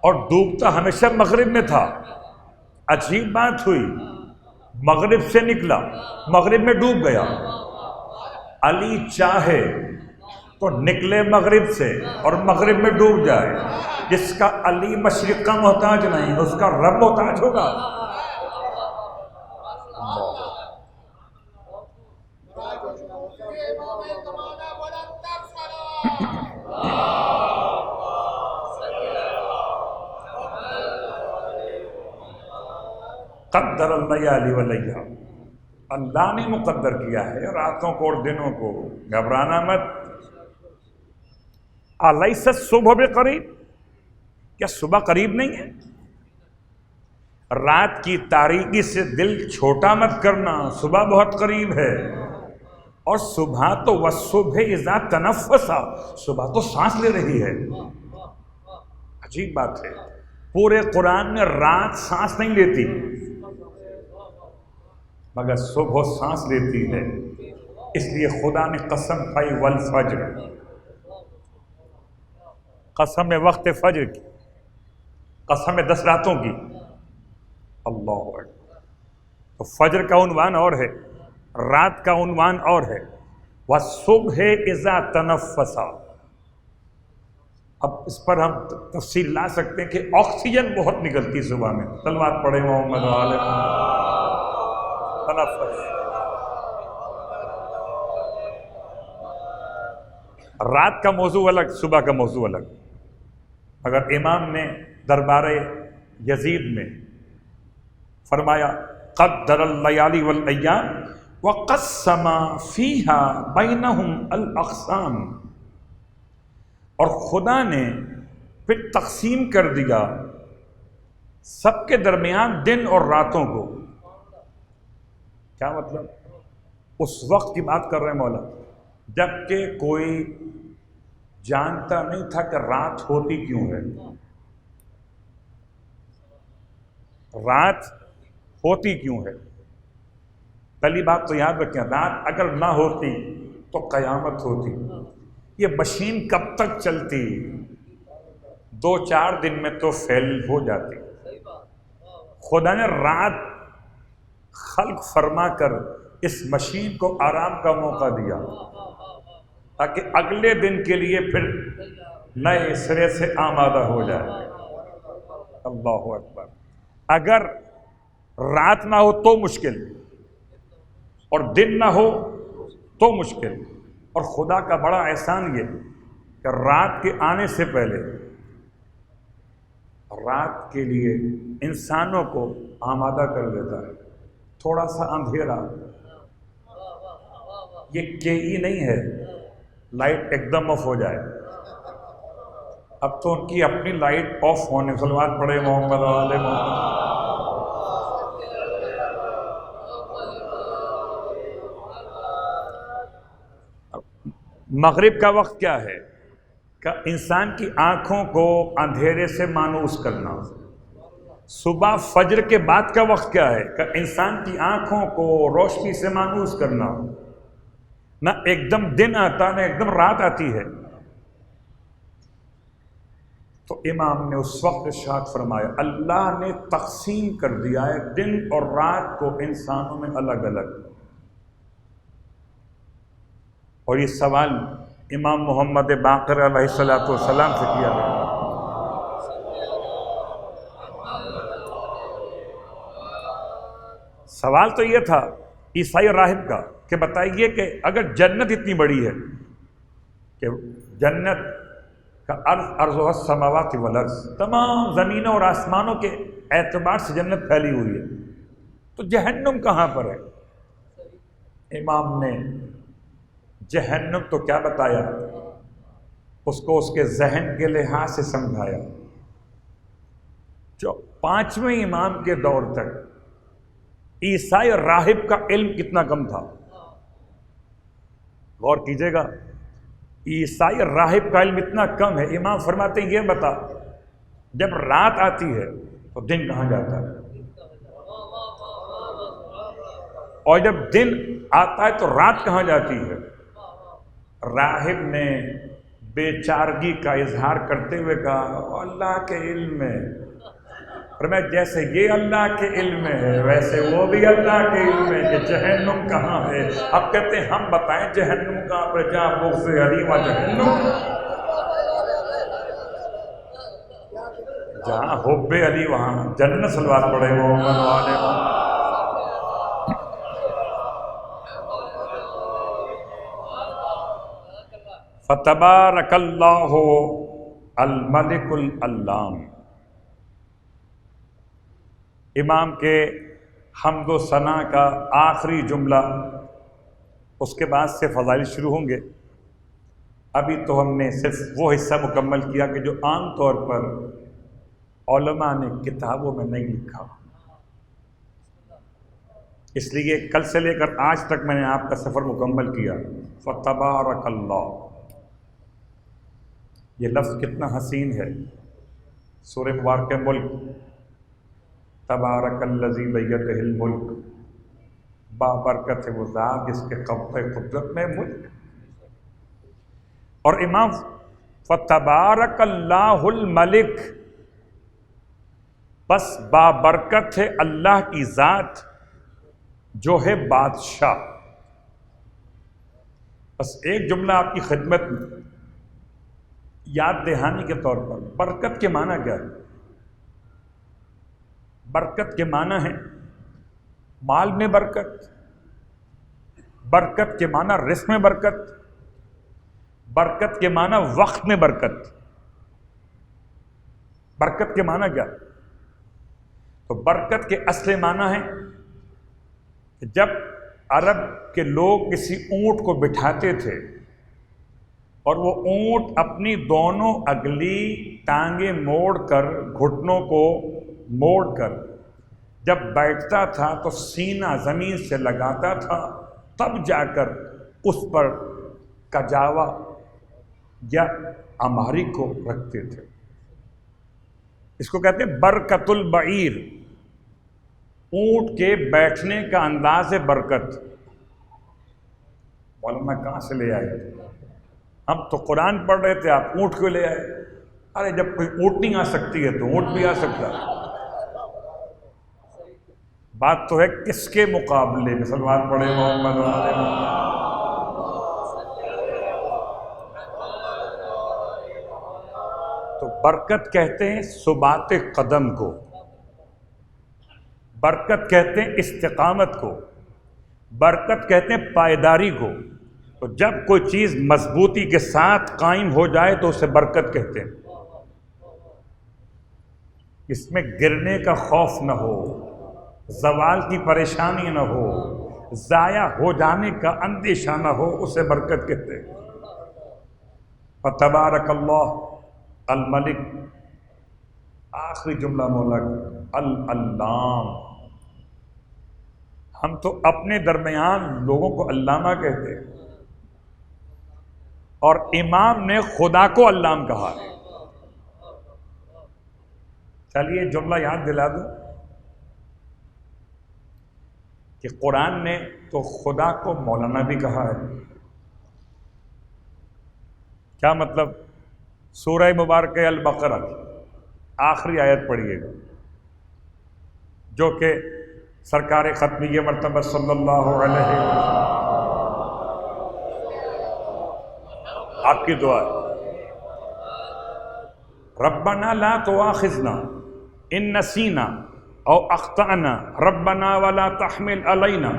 اور ڈوبتا ہمیشہ مغرب میں تھا. عجیب بات ہوئی، مغرب سے نکلا، مغرب میں ڈوب گیا. علی چاہے تو نکلے مغرب سے اور مغرب میں ڈوب جائے. جس کا علی مشرق کا محتاج نہیں، اس کا رب محتاج ہوگا. قدر اللیالی والیام، اللہ نے مقدر کیا ہے راتوں کو اور دنوں کو. گھبرانا مت. الیس الصبح بقریب، کیا صبح قریب نہیں ہے؟ رات کی تاریکی سے دل چھوٹا مت کرنا، صبح بہت قریب ہے. اور صبح تو والصبح اذا تنفسا، صبح تو سانس لے رہی ہے. عجیب بات ہے، پورے قرآن میں رات سانس نہیں لیتی مگر صبح سانس لیتی ہے. اس لیے خدا نے قسم کھائی والفجر، قسم وقت فجر کی، قسم 10 راتوں کی. اللہ اکبر. تو فجر کا عنوان اور ہے، رات کا عنوان اور ہے. والصبح اذا تنفسا. اب اس پر ہم تفصیل لا سکتے ہیں کہ آکسیجن بہت نکلتی صبح میں. صلوات پڑھے محمد وآل محمد. تنفس. رات کا موضوع الگ، صبح کا موضوع الگ. اگر امام نے دربار یزید میں فرمایا قدر اللیالی والایام وقسم فیہا بینہم الاقسام، اور خدا نے پھر تقسیم کر دیا سب کے درمیان دن اور راتوں کو. کیا مطلب؟ اس وقت کی بات کر رہے ہیں مولا جب کہ کوئی جانتا نہیں تھا کہ رات ہوتی کیوں ہے. رات ہوتی کیوں ہے؟ پہلی بات تو یاد رکھیں، رات اگر نہ ہوتی تو قیامت ہوتی. یہ مشین کب تک چلتی؟ 2-4 دن میں تو فیل ہو جاتی. خدا نے رات خلق فرما کر اس مشین کو آرام کا موقع دیا تاکہ اگلے دن کے لیے پھر نئے سرے سے آمادہ ہو جائے. اللہ اکبر. اگر رات نہ ہو تو مشکل، اور دن نہ ہو تو مشکل. اور خدا کا بڑا احسان یہ کہ رات کے آنے سے پہلے رات کے لیے انسانوں کو آمادہ کر دیتا ہے. تھوڑا سا اندھیرا، یہ کہ نہیں ہے لائٹ ایک دم آف ہو جائے. اب تو ان کی اپنی لائٹ آف ہونے. صلوات پڑھے محمد وآل محمد. مغرب کا وقت کیا ہے؟ کہ انسان کی آنکھوں کو اندھیرے سے مانوس کرنا. صبح فجر کے بعد کا وقت کیا ہے؟ کہ انسان کی آنکھوں کو روشنی سے مانوس کرنا. نہ ایک دم دن آتا نہ ایک دم رات آتی ہے. تو امام نے اس وقت ارشاد فرمایا اللہ نے تقسیم کر دیا ہے دن اور رات کو انسانوں میں الگ الگ. اور یہ سوال امام محمد باقر علیہ السلام سے کیا گیا۔ سوال تو یہ تھا عیسائی راہب کا کہ بتائیے کہ اگر جنت اتنی بڑی ہے کہ جنت کا ارض السماوات والارض، تمام زمینوں اور آسمانوں کے اعتبار سے جنت پھیلی ہوئی ہے، تو جہنم کہاں پر ہے؟ امام نے جہنم تو کیا بتایا، اس کو اس کے ذہن کے لحاظ سے سمجھایا۔ جو پانچویں امام کے دور تک عیسائی راہب کا علم کتنا کم تھا، غور کیجئے گا، عیسائی راہب کا علم اتنا کم ہے، امام فرماتے ہیں یہ بتا جب رات آتی ہے تو دن کہاں جاتا ہے، اور جب دن آتا ہے تو رات کہاں جاتی ہے؟ راہب نے بے چارگی کا اظہار کرتے ہوئے کہا اللہ کے علم میں، اور میں جیسے یہ اللہ کے علم میں ہے ویسے وہ بھی اللہ کے علم میں کہ جہنم کہاں ہے۔ اب کہتے ہیں ہم بتائیں جہنم کہاں پر، جہاں بغض علی وہاں جہنم، جہاں حب علی وہاں جنت، صلوات پڑھے محمد والے۔ فتبارک اللہ الملک العلام۔ امام کے حمد و ثنا کا آخری جملہ، اس کے بعد سے فضائل شروع ہوں گے۔ ابھی تو ہم نے صرف وہ حصہ مکمل کیا کہ جو عام طور پر علماء نے کتابوں میں نہیں لکھا، اس لیے کل سے لے کر آج تک میں نے آپ کا سفر مکمل کیا۔ فتبارک اللہ، یہ لفظ کتنا حسین ہے، سورہ مبارکہ ملک، تبارک الذی بیدہ الملک، بابرکت ہے وہ ذات جس کے قبضہ قدرت میں ملک۔ اور امام فتبارک اللہ الملک، بس بابرکت ہے اللہ کی ذات جو ہے بادشاہ۔ بس ایک جملہ آپ کی خدمت میں یاد دہانی کے طور پر، برکت کے معنی کیا ہے؟ برکت کے معنی ہے مال میں برکت، برکت کے معنی رزق میں برکت، برکت کے معنی وقت میں برکت۔ برکت کے معنی کیا؟ تو برکت کے اصل معنی ہے کہ جب عرب کے لوگ کسی اونٹ کو بٹھاتے تھے اور وہ اونٹ اپنی دونوں اگلی ٹانگیں موڑ کر، گھٹنوں کو موڑ کر جب بیٹھتا تھا تو سینہ زمین سے لگاتا تھا، تب جا کر اس پر کجاوا یا امہاری کو رکھتے تھے۔ اس کو کہتے ہیں برکت البعیر، اونٹ کے بیٹھنے کا انداز برکت۔ علماء کہاں سے لے آئے؟ ہم تو قرآن پڑھ رہے تھے، آپ اونٹ کیوں لے آئے؟ ارے جب کوئی اونٹ نہیں آ سکتی ہے تو اونٹ بھی آ سکتا ہے۔ بات تو ہے کس کے مقابلے میں، صلوات پڑھے محمد والے محمد۔ تو برکت کہتے ہیں ثبات قدم کو، برکت کہتے ہیں استقامت کو، برکت کہتے ہیں پائیداری کو۔ تو جب کوئی چیز مضبوطی کے ساتھ قائم ہو جائے تو اسے برکت کہتے ہیں۔ اس میں گرنے کا خوف نہ ہو، زوال کی پریشانی نہ ہو، ضائع ہو جانے کا اندیشہ نہ ہو، اسے برکت کہتے ہیں۔ فتبارک اللہ الملک، آخری جملہ مولا کا العلام۔ ہم تو اپنے درمیان لوگوں کو علامہ کہتے ہیں، اور امام نے خدا کو علام کہا ہے۔ چلیے جملہ یاد دلا دوں کہ قرآن نے تو خدا کو مولانا بھی کہا ہے۔ کیا مطلب؟ سورہ مبارکہ البقرہ آخری آیت پڑھیے گا، جو کہ سرکار ختمیہ مرتبہ صلی اللہ علیہ وسلم آپ کی دعا ہے. ربنا لا تؤاخذنا ان نسینا او اخطأنا ربنا ولا تحمل علینا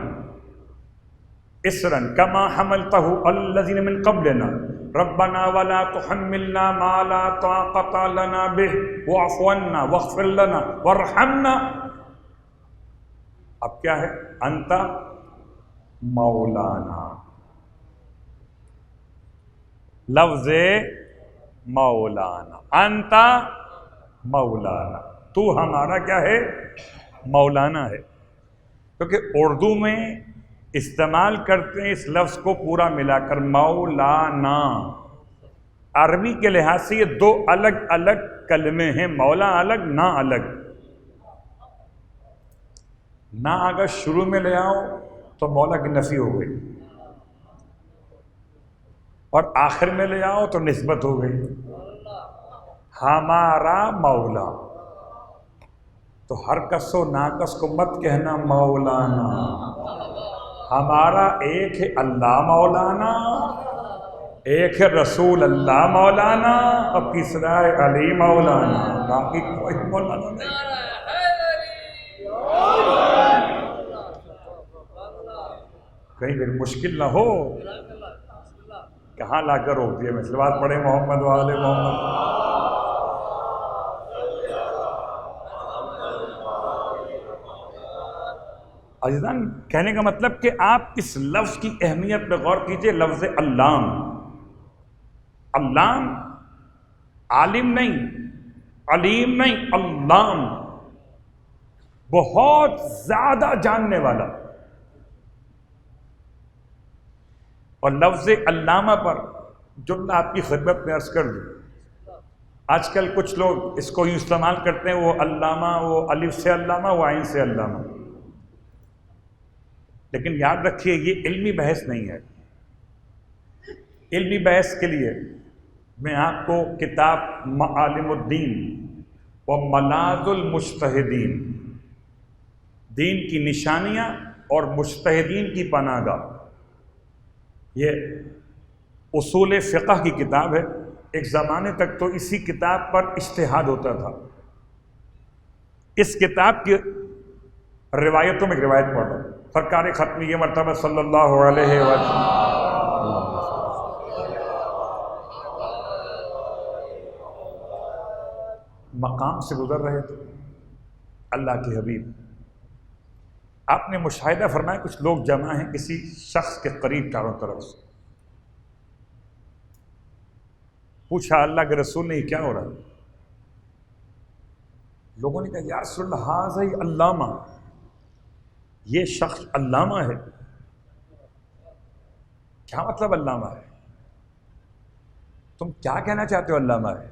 اسرا كما حملته على الذين من قبلنا ربنا ولا تحملنا ما لا طاقة لنا به واعف عنا واغفر لنا وارحمنا. اب کیا ہے؟ انت مولانا، لفظ مولانا، انت مولانا، تو ہمارا کیا ہے؟ مولانا ہے. کیونکہ اردو میں استعمال کرتے ہیں اس لفظ کو پورا ملا کر مولانا. عربی کے لحاظ سے یہ دو الگ الگ کلمے ہیں، مولا الگ، نا الگ. نا اگر شروع میں لے آؤ تو مولا کی نفی ہو گئی، اور آخر میں لے آؤ تو نسبت ہو گئی. ہمارا مولا، تو ہر کس و ناکس کو مت کہنا مولانا. ہمارا ایک ہے اللہ مولانا، ایک ہے رسول اللہ مولانا، اور تیسرا ہے علی مولانا. باقی کوئی مولانا نہیں. کہیں پھر مشکل نہ ہو. کہاں لا کر روک دیا؟ میں صلوات پڑھے محمد وآل محمد. عزیزان، کہنے کا مطلب کہ آپ اس لفظ کی اہمیت پہ غور کیجئے. لفظ علام، علام عالم نہیں، علیم نہیں، علام بہت زیادہ جاننے والا. اور لفظ علامہ پر جملہ آپ کی خدمت میں عرض کر دوں. آج کل کچھ لوگ اس کو یوں استعمال کرتے ہیں، وہ علامہ، وہ الف سے علامہ، وہ عین سے علامہ. لیکن یاد رکھیے یہ علمی بحث نہیں ہے. علمی بحث کے لیے میں آپ کو کتاب معالم الدین و ملاذ المجتہدین، دین کی نشانیاں اور مجتہدین کی پناہ گاہ، یہ اصول فقہ کی کتاب ہے. ایک زمانے تک تو اسی کتاب پر اجتہاد ہوتا تھا. اس کتاب کی روایتوں میں ایک روایت پڑھ رہا ہوں. سرکار ختم یہ مرتبہ صلی اللہ علیہ وسلم مقام سے گزر رہے تھے. اللہ کے حبیب، آپ نے مشاہدہ فرمایا کچھ لوگ جمع ہیں کسی شخص کے قریب چاروں طرف سے. پوچھا اللہ کے رسول نے یہ کیا ہو رہا ہے؟ لوگوں نے کہا یا رسول اللہ ھذا علامہ، یہ شخص علامہ ہے. کیا مطلب علامہ ہے؟ تم کیا کہنا چاہتے ہو علامہ ہے؟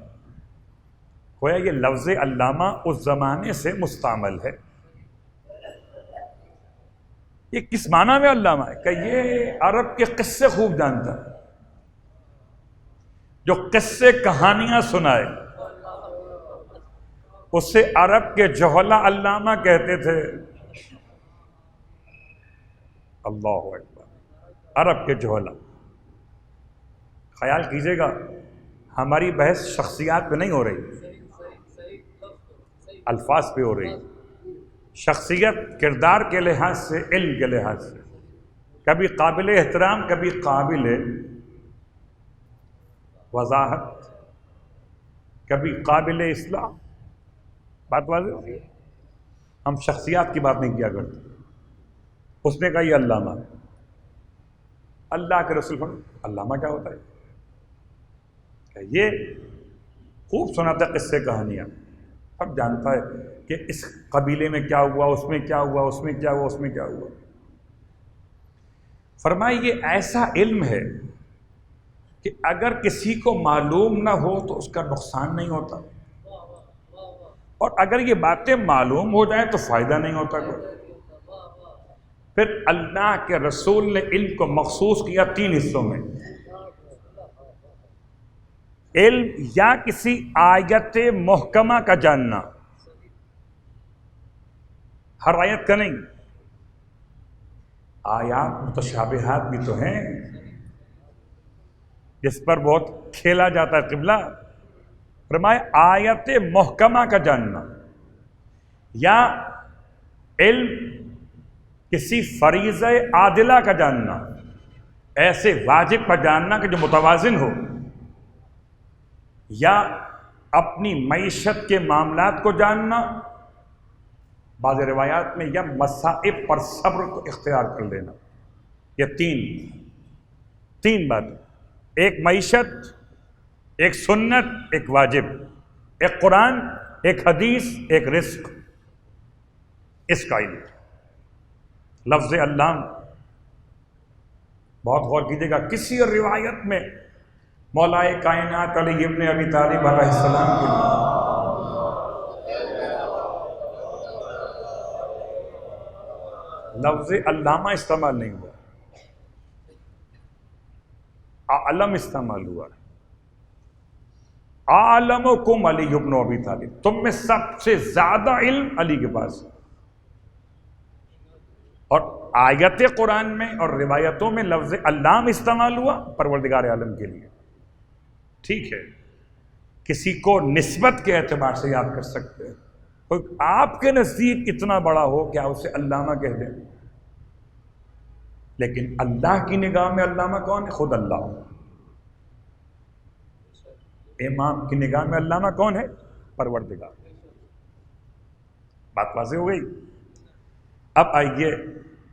گویا یہ لفظ علامہ اس زمانے سے مستعمل ہے. یہ کس معنی میں علامہ ہے؟ کہ یہ عرب کے قصے خوب جانتا ہے، جو قصے کہانیاں سنائے اسے عرب کے جوہلا علامہ کہتے تھے. اللہ اکبر، عرب کے جوہلا. خیال کیجئے گا ہماری بحث شخصیات پہ نہیں ہو رہی، الفاظ پہ ہو رہی. شخصیت کردار کے لحاظ سے، علم کے لحاظ سے کبھی قابل احترام، کبھی قابل وضاحت، کبھی قابل اصلاح. بات واضح ہوگی. ہم شخصیات کی بات نہیں کیا کرتے. اس نے کہا یہ علامہ. اللہ کے رسول فرمایا علامہ کیا ہوتا ہے؟ کہ یہ خوب سناتا ہے قصے کہانیاں، اب جانتا ہے کہ اس قبیلے میں کیا ہوا، اس میں کیا ہوا، اس میں کیا ہوا، اس میں کیا ہوا. فرمایا یہ ایسا علم ہے کہ اگر کسی کو معلوم نہ ہو تو اس کا نقصان نہیں ہوتا، اور اگر یہ باتیں معلوم ہو جائیں تو فائدہ نہیں ہوتا کوئی. پھر اللہ کے رسول نے علم کو مخصوص کیا 3 حصوں میں. علم یا کسی آیت محکمہ کا جاننا، ہر آیت کا نہیں، آیات متشابہات بھی تو ہیں. جس پر بہت کھیلا جاتا ہے قبلہ، فرمایا آیت محکمہ کا جاننا یا علم کسی فریضہ عادلہ کا جاننا، ایسے واجب کا جاننا کہ جو متوازن ہو، یا اپنی معیشت کے معاملات کو جاننا، بعض روایات میں یا مصائب پر صبر کو اختیار کر لینا. یہ تین بات، ایک معیشت، ایک سنت، ایک واجب، ایک قرآن، ایک حدیث، ایک رزق. اس کا علم. لفظ علام بہت غور کیجیے گا، کسی اور روایت میں مولائے کائنات علی ابن ابی طالب علیہ السلام کے لفظ علامہ استعمال نہیں ہوا، عالم استعمال ہوا. عالمکم علی ابن ابی طالب، تم میں سب سے زیادہ علم علی کے پاس. اور آیت قرآن میں اور روایتوں میں لفظ علام استعمال ہوا پروردگار عالم کے لیے. ٹھیک ہے، کسی کو نسبت کے اعتبار سے یاد کر سکتے ہیں. کوئی آپ کے نزدیک اتنا بڑا ہو کہ آپ اسے علامہ کہہ دیں، لیکن اللہ کی نگاہ میں علامہ کون ہے؟ خود اللہ. امام کی نگاہ میں علامہ کون ہے؟ پروردگار. بات واضح ہو گئی. اب آئیے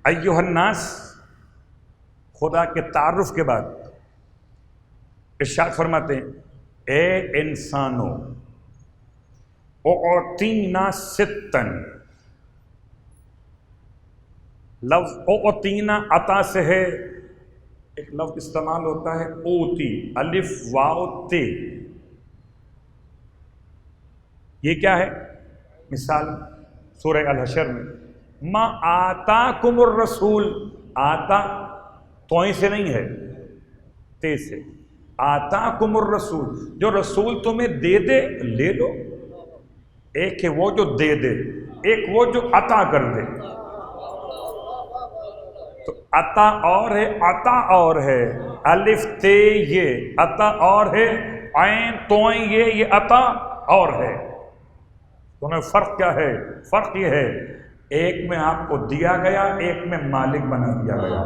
ایھا الناس، خدا کے تعارف کے بعد ارشاد فرماتے ہیں اے انسانوں اعطینا ستن. لفظ اعطینا عطا سے ہے. ایک لفظ استعمال ہوتا ہے اوتی، الف واو تے. یہ کیا ہے؟ مثال سورہ الحشر میں ما آتاکم الرسول، آتا توئیں سے نہیں ہے، تے سے. آتاکم الرسول، جو رسول تمہیں دے دے لے لو. ایک ہے وہ جو دے دے، ایک وہ جو عطا کر دے. تو عطا اور ہے، عطا اور ہے. الف تے یہ عطا اور ہے، عین توئیں یہ عطا اور ہے. تمہیں فرق کیا ہے؟ فرق یہ ہے ایک میں آپ کو دیا گیا، ایک میں مالک بنا دیا گیا.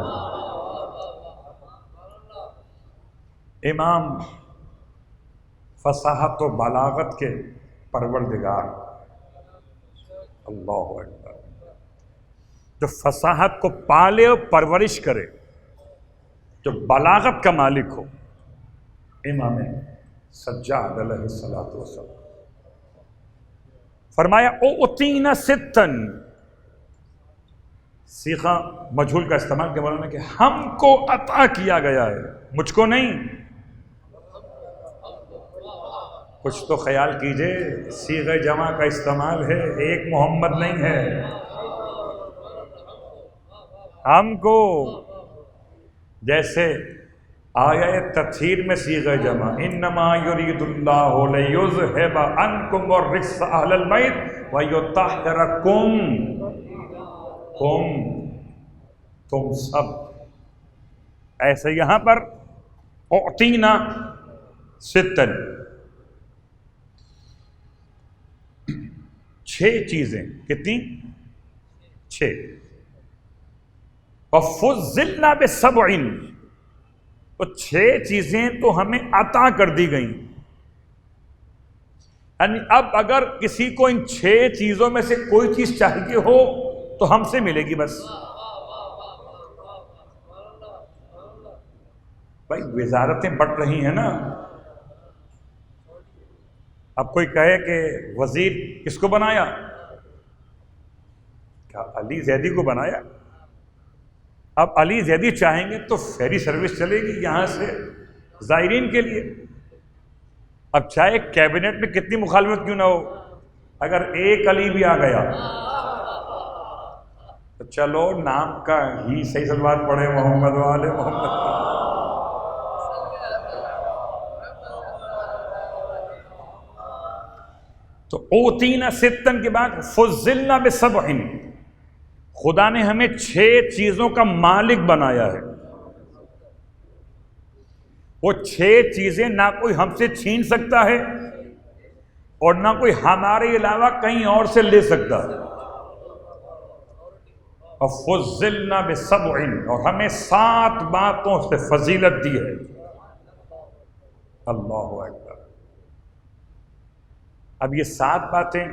امام فصاحت و بلاغت کے پروردگار اللہ اکبر، جو فصاحت کو پالے اور پرورش کرے، جو بلاغت کا مالک ہو، امام سجاد علیہ السلام فرمایا اوتینا ستن. سیغہ مجہول کا استعمال کے بارے میں کہ ہم کو عطا کیا گیا ہے، مجھ کو نہیں. کچھ تو خیال کیجئے، صیغہ جمع کا استعمال ہے، ایک محمد نہیں ہے. ہم کو، جیسے آیہ تطہیر میں صیغہ جمع انما یرید اللہ لیذھب عنکم الرجس اہل البیت ویطہرکم، تم سب. ایسے یہاں پر اعطینا ستن، 6 چیزیں. کتنی؟ 6. وفضلنا بسبع، تو 6 چیزیں تو ہمیں عطا کر دی گئیں. یعنی اب اگر کسی کو ان 6 چیزوں میں سے کوئی چیز چاہیے ہو تو ہم سے ملے گی بس. بھائی وزارتیں بڑھ رہی ہیں نا. اب کوئی کہے کہ وزیر کس کو بنایا؟ کیا علی زیدی کو بنایا؟ اب علی زیدی چاہیں گے تو فیری سروس چلے گی یہاں سے زائرین کے لیے. اب چاہے کیبنٹ میں کتنی مخالفت کیوں نہ ہو، اگر ایک علی بھی آ گیا تو چلو نام کا ہی صحیح سلوات پڑھے محمد والے محمد. تو اوتینا ستن کے بعد فضلنا بسبع، خدا نے ہمیں 6 چیزوں کا مالک بنایا ہے. وہ 6 چیزیں نہ کوئی ہم سے چھین سکتا ہے اور نہ کوئی ہمارے علاوہ کہیں اور سے لے سکتا ہے. فضلنا بسبع، اور ہمیں 7 باتوں سے فضیلت دی ہے. اللہ اکبر. اب یہ 7 باتیں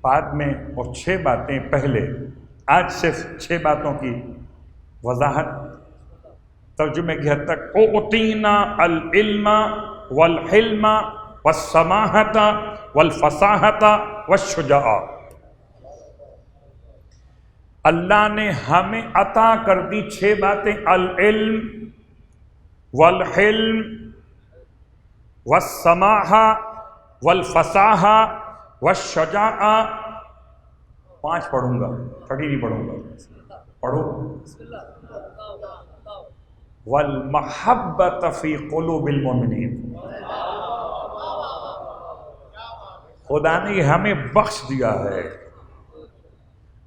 بعد میں اور 6 باتیں پہلے. آج صرف 6 باتوں کی وضاحت ترجمے کی حد تک. اعطینا العلم والحلم والسماحت والفصاحت والشجاع. اللہ نے ہمیں عطا کر دی 6 باتیں: العلم والحلم والسماحہ والفصاحہ والشجاع. 5 پڑھوں گا، 30 نہیں پڑھوں گا. پڑھو. والمحبت فی قلوب المؤمنین. خدا نے ہمیں بخش دیا ہے.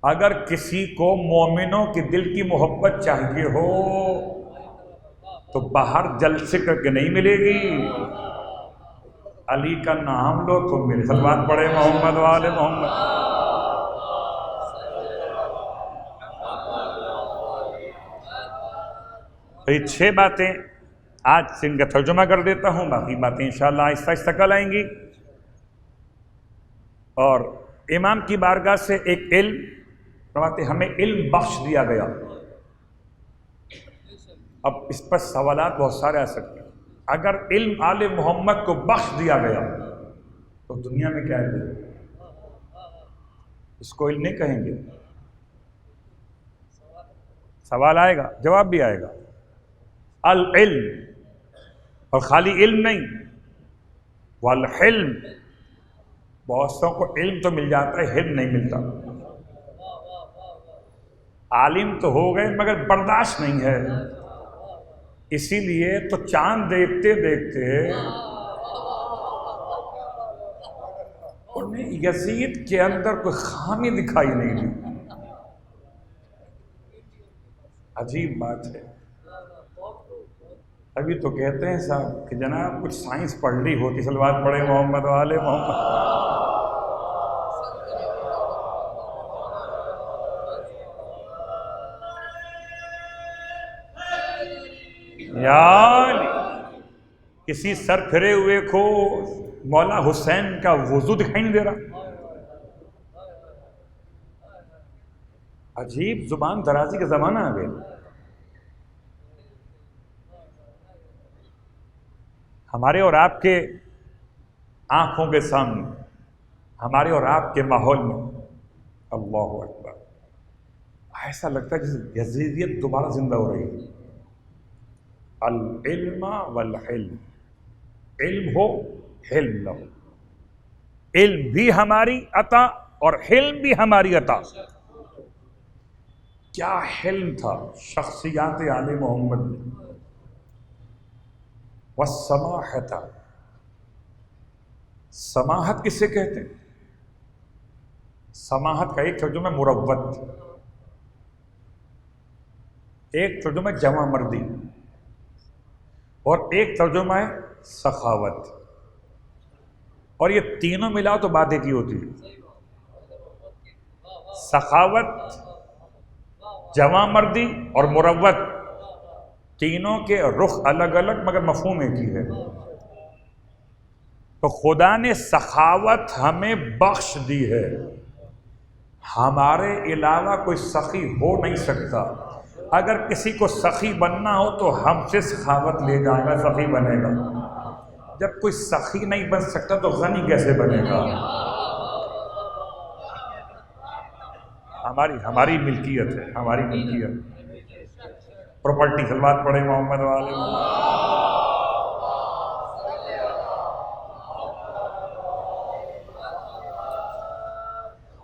اگر کسی کو مومنوں کے دل کی محبت چاہیے ہو تو باہر جلسے کر کے نہیں ملے گی. علی کا نام لو تو میرے صلوات پڑھے محمد وآل محمد. یہ 6 باتیں آج سے ان کا ترجمہ کر دیتا ہوں، باقی باتیں انشاءاللہ آہستہ آہستہ کل آئیں گی. اور امام کی بارگاہ سے ایک علم فرماتے ہمیں علم بخش دیا گیا. اب اس پر سوالات بہت سارے آ سکتے ہیں. اگر علم آل محمد کو بخش دیا گیا تو دنیا میں کیا ہے؟ اس کو علم نہیں کہیں گے. سوال آئے گا، جواب بھی آئے گا. العلم، اور خالی علم نہیں، والحلم. بہت سو کو علم تو مل جاتا ہے، حلم نہیں ملتا. عالم تو ہو گئے مگر برداشت نہیں ہے. اسی لیے تو چاند دیکھتے دیکھتے انہیں یزید کے اندر کوئی خامی دکھائی نہیں دی. عجیب بات ہے. ابھی تو کہتے ہیں صاحب کہ جناب کچھ سائنس پڑھ لی ہوتی. صلوات پڑھے محمد والے محمد. یار کسی سر پھرے ہوئے کو مولا حسین کا وضو دکھائی نہیں دے رہا. عجیب زبان درازی کا زمانہ آ گیا. ہمارے اور آپ کے آنکھوں کے سامنے، ہمارے اور آپ کے ماحول میں، اللہ اکبر، ایسا لگتا ہے جیسے یزیدیت دوبارہ زندہ ہو رہی ہے. العلم والحلم. علم ہو، حلم نہ ہو. علم بھی ہماری عطا اور حلم بھی ہماری عطا. کیا حلم تھا شخصیات آل محمد میں. والسماحت. سماحت کسے کہتے ہیں؟ سماحت کا ایک ترجمہ مروت، ایک ترجمہ جمع مردی، اور ایک ترجمہ ہے سخاوت. اور یہ تینوں ملا تو بات ایک ہی ہوتی ہے. سخاوت، جمع مردی اور مروت، تینوں کے رخ الگ الگ مگر مفہوم ایک ہی ہے. تو خدا نے سخاوت ہمیں بخش دی ہے. ہمارے علاوہ کوئی سخی ہو نہیں سکتا. اگر کسی کو سخی بننا ہو تو ہم سے سخاوت لے جائے گا، سخی بنے گا. جب کوئی سخی نہیں بن سکتا تو غنی کیسے بنے گا؟ ہماری ملکیت ہے، ہماری ملکیت، پراپرٹی. صلوات پڑھے محمد والے.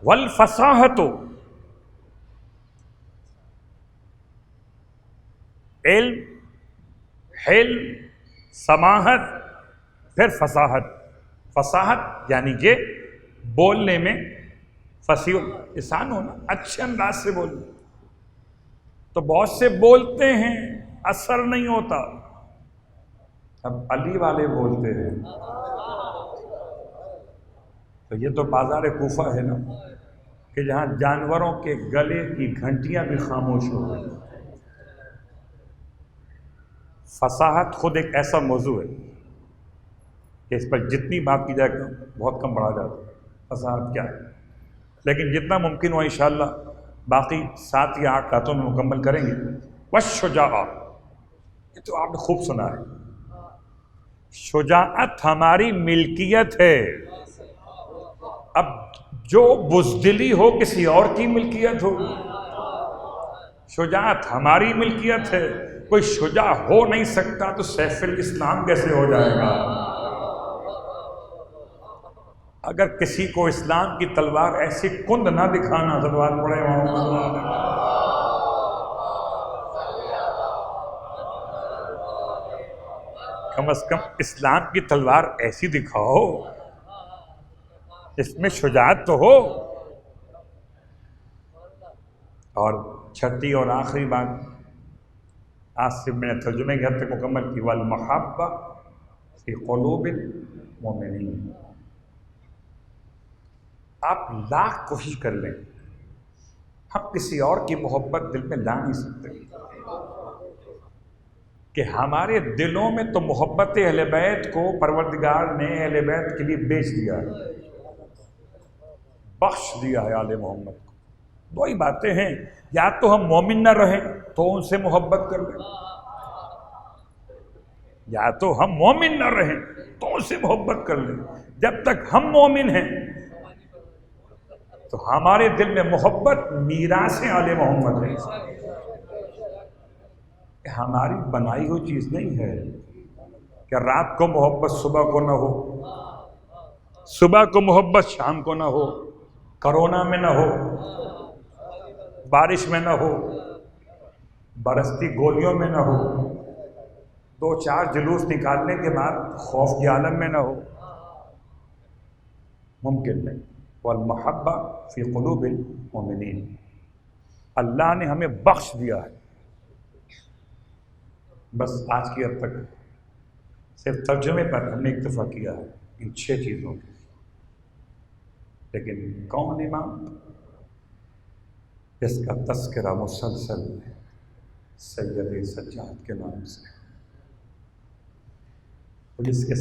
والفصاحت، علم، حلم، سماحت، پھر فصاحت. فصاحت یعنی کہ بولنے میں فصیح لسان ہونا، اچھے انداز سے بولنا. تو بہت سے بولتے ہیں، اثر نہیں ہوتا. اب علی والے بولتے ہیں تو یہ تو بازار کوفہ ہے نا، کہ جہاں جانوروں کے گلے کی گھنٹیاں بھی خاموش ہو گئی۔ فصاحت خود ایک ایسا موضوع ہے کہ اس پر جتنی بات کی جائے بہت کم بڑھا جاتا ہے، فصاحت کیا ہے، لیکن جتنا ممکن ہو انشاءاللہ باقی 7 یا 8 راتوں میں مکمل کریں گے۔ والشجاع، یہ تو آپ نے خوب سنا ہے، شجاعت ہماری ملکیت ہے۔ اب جو بزدلی ہو کسی اور کی ملکیت ہو، شجاعت ہماری ملکیت ہے۔ کوئی شجاع ہو نہیں سکتا تو سیف الاسلام کیسے ہو جائے گا؟ اگر کسی کو اسلام کی تلوار ایسی کند نہ دکھانا، صلوات پڑھے محمد صلی اللہ علیہ وسلم۔ کم از کم اسلام کی تلوار ایسی دکھاؤ، اس میں شجاعت تو ہو۔ اور چھٹی اور آخری بات آج سے میں نے ترجمے کی حد تک مکمل کی، والمحبہ فی قلوب المؤمنین۔ آپ لاکھ کوشش کر لیں، ہم کسی اور کی محبت دل میں لا نہیں سکتے، کہ ہمارے دلوں میں تو محبت اہل بیت کو پروردگار نے اہل بیت کے لیے بیچ دیا ہے، بخش دیا ہے آل محمد کو۔ دو ہی باتیں ہیں، یا تو ہم مومن نہ رہیں تو ان سے محبت کر لیں، یا تو ہم مومن نہ رہیں تو ان سے محبت کر لیں۔ جب تک ہم مومن ہیں تو ہمارے دل میں محبت میراث آل محمد ہے، ہماری بنائی ہوئی چیز نہیں ہے کہ رات کو محبت صبح کو نہ ہو، صبح کو محبت شام کو نہ ہو، کرونا میں نہ ہو، بارش میں نہ ہو، برستی گولیوں میں نہ ہو، 2-4 جلوس نکالنے کے بعد خوف کے عالم میں نہ ہو، ممکن نہیں۔ والمحبہ فی قلوب المؤمنین، اللہ نے ہمیں بخش دیا ہے۔ بس آج کی حد تک صرف ترجمے پر ہم نے اکتفا کیا ہے ان 6 چیزوں کی، لیکن کون امام اس کا تذکرہ مسلسل سید سجاد کے نام سے، اور جس کے